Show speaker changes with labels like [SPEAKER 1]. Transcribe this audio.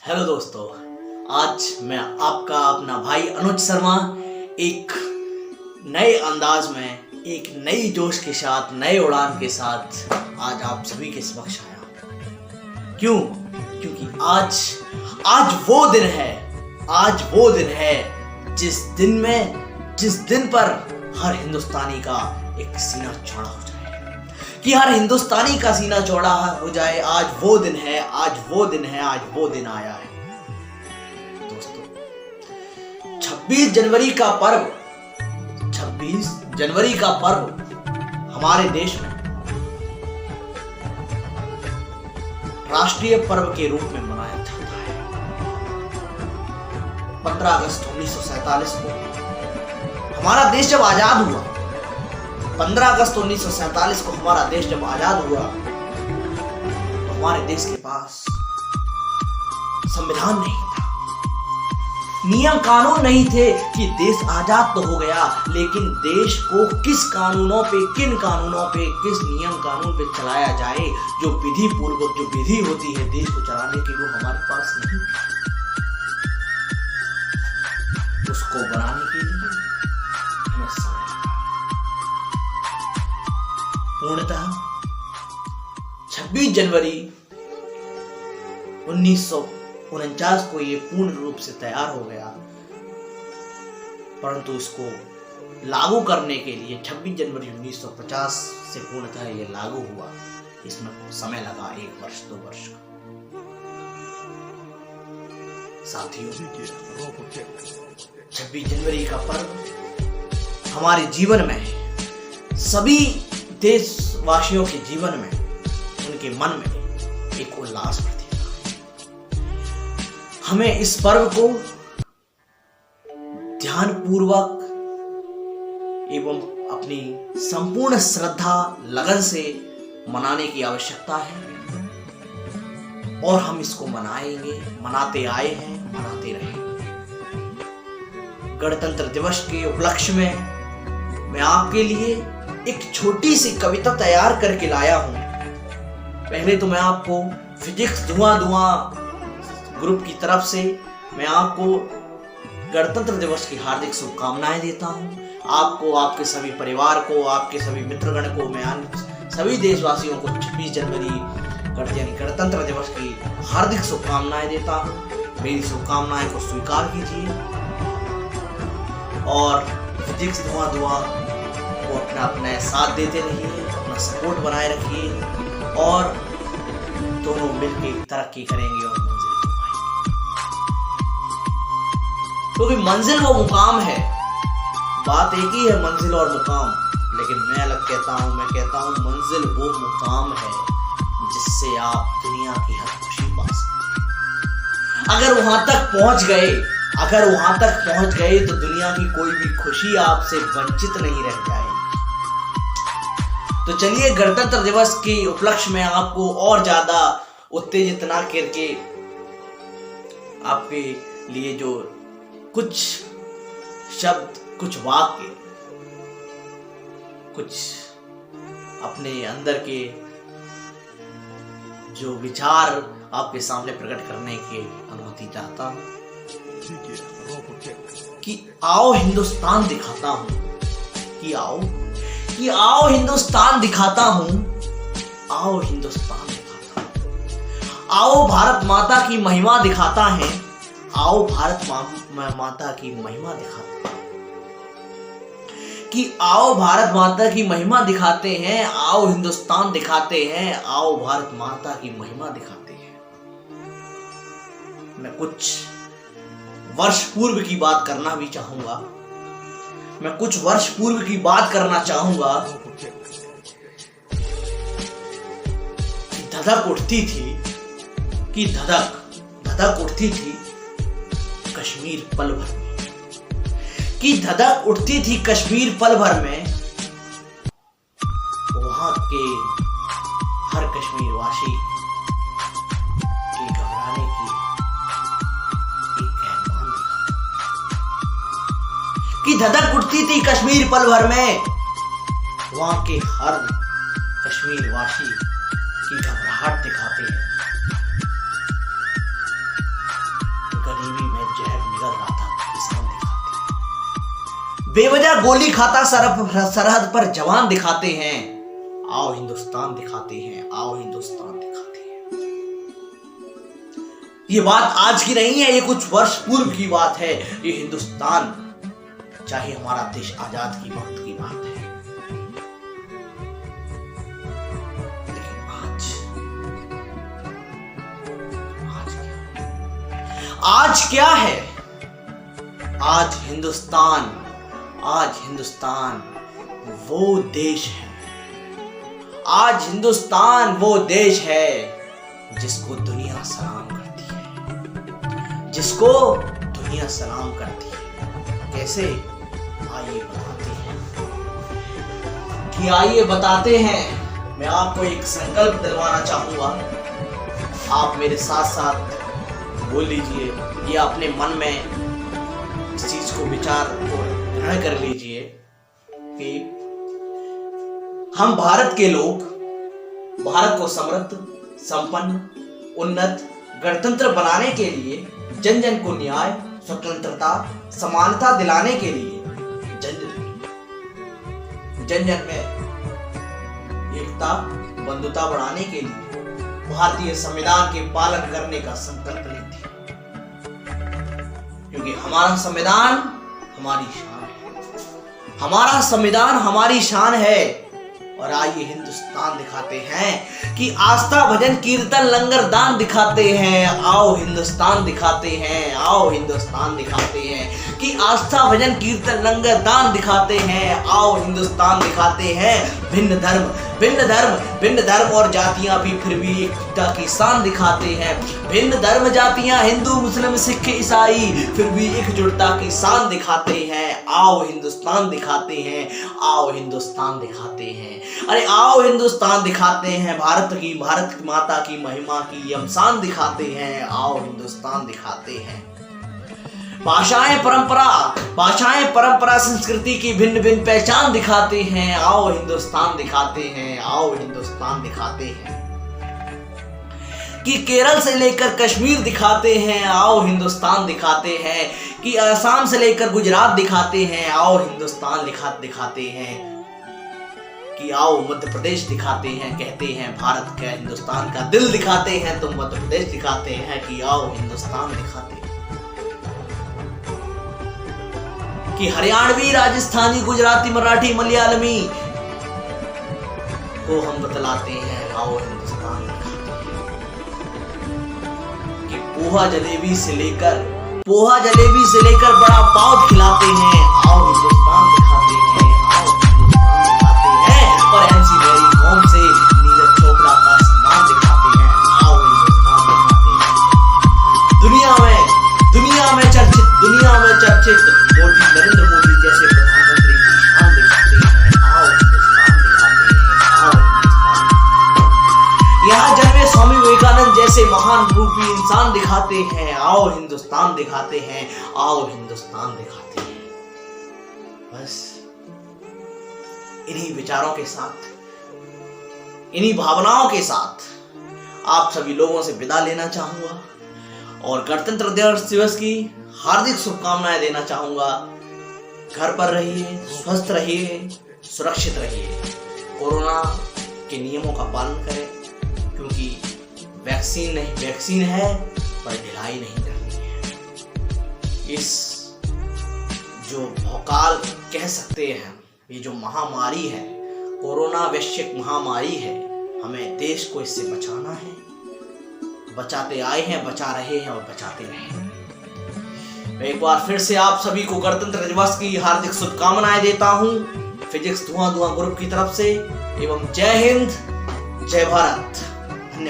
[SPEAKER 1] Hello दोस्तों, आज मैं आपका अपना भाई अनुज शर्मा एक नए अंदाज में, एक नई जोश के साथ, नए उड़ान के साथ आज आप सभी के समक्ष आया। क्यों? क्योंकि आज वो दिन है जिस दिन पर हर हिंदुस्तानी का एक सीना चौड़ा हो जाए, कि हर हिंदुस्तानी का सीना चौड़ा हो जाए। आज वो दिन है, आज वो दिन आया है। दोस्तों, 26 जनवरी का पर्व हमारे देश में राष्ट्रीय पर्व के रूप में मनाया जाता है। 15 अगस्त 1947 को हमारा देश जब आजाद हुआ, 15 अगस्त 1947 को हमारा देश जब आजाद हुआ, तो हमारे देश के पास संविधान नहीं था, नियम कानून नहीं थे कि देश आजाद तो हो गया, लेकिन देश को किन कानूनों पे, किस नियम कानून पे चलाया जाए, जो विधि पूर्वक जो विधि होती है देश को चलाने की, वो हमारे पास नहीं थी। उसको बनाने के लिए हमें समय लगा। पूर्णतः 26 जनवरी 1949 को ये पूर्ण रूप से तैयार हो गया, परंतु इसको लागू करने के लिए 26 जनवरी 1950 से पूर्णतः ये लागू हुआ। इसमें समय लगा 1 वर्ष 2 वर्ष का। साथियों, 26 जनवरी का पर्व हमारे जीवन में, सभी देशवासियों के जीवन में, उनके मन में एक उल्लास भरती है। हमें इस पर्व को ध्यानपूर्वक एवं अपनी संपूर्ण श्रद्धा लगन से मनाने की आवश्यकता है, और हम इसको मनाएंगे, मनाते आए हैं, मनाते रहेंगे। गणतंत्र दिवस के उपलक्ष्य में मैं आपके लिए एक छोटी सी कविता तैयार करके लाया हूं। पहले तो मैं आपको फिजिक्स धुआं ग्रुप की तरफ से मैं आपको गणतंत्र दिवस की हार्दिक शुभकामनाएं देता हूं। आपको, आपके सभी परिवार को, आपके सभी मित्रगण को, मैं सभी देशवासियों को 26 जनवरी गणतंत्र दिवस की हार्दिक शुभकामनाएं देता हूं। मेरी शुभकामनाएं को स्वीकार कीजिए और फिजिक्स धुआं को अपना साथ देते रहिए, अपना सपोर्ट बनाए रखिए, और दोनों मिलकर तरक्की करेंगे और मंजिल को पाएंगे। क्योंकि मंजिल वो मुकाम है, बात एक ही है, मंजिल और मुकाम, लेकिन मैं अलग मैं कहता हूं मंजिल वो मुकाम है जिससे आप दुनिया की हर खुशी पा सकते। अगर वहां तक पहुंच गए तो दुनिया की कोई भी खुशी आपसे वंचित नहीं रह जाएगी। तो चलिए, गणतंत्र दिवस के उपलक्ष्य में आपको और ज्यादा उत्तेजित ना करके आपके लिए जो कुछ शब्द, कुछ वाक्य, कुछ अपने अंदर के जो विचार आपके सामने प्रकट करने की अनुमति चाहता हूं कि आओ हिंदुस्तान दिखाता हूं, आओ हिंदुस्तान दिखाता हूं, आओ हिंदुस्तान दिखाता हूं, आओ भारत माता की महिमा दिखाता है, आओ भारत माता की महिमा दिखाता है, कि आओ भारत माता की महिमा दिखाते हैं, आओ हिंदुस्तान दिखाते हैं, आओ भारत माता की महिमा दिखाते हैं। मैं कुछ वर्ष पूर्व की बात करना भी चाहूंगा, धधक उठती थी कश्मीर पल भर में, धधक उठती थी कश्मीर पल भर में, वहां के हर कश्मीरवासी के घबराने की एक कहमान दिखाता। धधक उठती थी कश्मीर पल भर में, वहां के हर कश्मीरवासी की घबराहट दिखाते हैं। बेवजह गोली खाता सरहद पर जवान दिखाते हैं। आओ हिंदुस्तान दिखाते हैं, आओ हिंदुस्तान दिखाते हैं। ये बात आज की नहीं है, ये कुछ वर्ष पूर्व की बात है। ये हिंदुस्तान चाहे हमारा देश आजाद की वक्त की बात है, लेकिन आज क्या है? आज हिंदुस्तान वो देश है। आज हिंदुस्तान वो देश है जिसको दुनिया सलाम करती है, जिसको दुनिया सलाम करती है। कैसे? आइए बताते हैं। मैं आपको एक संकल्प दिलवाना चाहूंगा, आप मेरे साथ साथ बोल लीजिए, ये अपने मन में इस चीज को विचार और ग्रहण कर लीजिए कि हम भारत के लोग भारत को समृद्ध, संपन्न, उन्नत, गणतंत्र बनाने के लिए, जन जन को न्याय, स्वतंत्रता, समानता दिलाने के लिए, जन जन में एकता, बंधुता बढ़ाने के लिए भारतीय संविधान के पालन करने का संकल्प लेते हैं। क्योंकि हमारा संविधान हमारी शान है, हमारा संविधान हमारी शान है। और आइए हिंदुस्तान दिखाते हैं कि आस्था, भजन, कीर्तन, लंगर, दान दिखाते हैं। आओ हिंदुस्तान दिखाते हैं, आओ हिंदुस्तान दिखाते हैं कि आस्था, भजन, कीर्तन, लंगर, दान दिखाते हैं। आओ हिंदुस्तान दिखाते हैं। भिन्न धर्म और जातियां भी फिर भी एकता की शान दिखाते हैं। भिन्न धर्म जातियां, हिंदू, मुस्लिम, सिख, ईसाई, फिर भी एकजुटता की शान दिखाते हैं। आओ हिंदुस्तान दिखाते हैं, आओ हिंदुस्तान दिखाते हैं। अरे आओ हिंदुस्तान दिखाते हैं। भारत माता की महिमा की हम शान दिखाते हैं। आओ हिंदुस्तान दिखाते हैं। भाषाएं परंपरा संस्कृति की भिन्न भिन्न पहचान दिखाते हैं। आओ हिंदुस्तान दिखाते हैं, आओ हिंदुस्तान दिखाते हैं। कि केरल से लेकर कश्मीर दिखाते हैं। आओ हिंदुस्तान दिखाते हैं। कि असम से लेकर गुजरात दिखाते हैं। आओ हिंदुस्तान दिखाते हैं। कि आओ मध्य प्रदेश दिखाते हैं। कहते हैं भारत का, हिंदुस्तान का दिल दिखाते हैं तो मध्य प्रदेश दिखाते हैं। कि आओ हिंदुस्तान दिखाते हैं। कि हरियाणवी, राजस्थानी, गुजराती, मराठी, मलयालमी को हम बतलाते हैं। आओ हिंदुस्तान दिखाते हैं। कि पोहा जलेबी से लेकर बड़ा पाव खिलाते हैं। आओ हिंदुस्तान दिखाते हैं, आओ हिंदुस्तान दिखाते हैं। और एमसी मैरी कॉम से नीरज चोपड़ा का सम्मान दिखाते हैं। आओ हिंदुस्तान दिखाते हैं। दुनिया में चर्चित नरेंद्र मोदी जैसे प्रधानमंत्री की शान दिखाते हैं। आओ हिंदुस्तान दिखाते हैं, आओ हिंदुस्तान। यहाँ जन्मे स्वामी विवेकानंद जैसे महान रूपी इंसान दिखाते हैं। आओ हिंदुस्तान दिखाते हैं, आओ हिंदुस्तान दिखाते हैं। बस इन्हीं विचारों के साथ, इन्हीं भावनाओं के साथ आप सभी लोगों से विदा लेना चाहूंगा और गणतंत्र दिवस की हार्दिक शुभकामनाएं देना चाहूंगा। घर पर रहिए, स्वस्थ रहिए, सुरक्षित रहिए। कोरोना के नियमों का पालन करें, क्योंकि वैक्सीन है पर ढिलाई नहीं करनी है। इस जो भौकाल कह सकते हैं, ये जो महामारी है, कोरोना वैश्विक महामारी है, हमें देश को इससे बचाना है। बचाते आए हैं, बचा रहे हैं और बचाते रहेंगे। मैं एक बार फिर से आप सभी को गणतंत्र दिवस की हार्दिक शुभकामनाएं देता हूं फिजिक्स धुआं ग्रुप की तरफ से। एवं जय हिंद, जय भारत। धन्यवाद।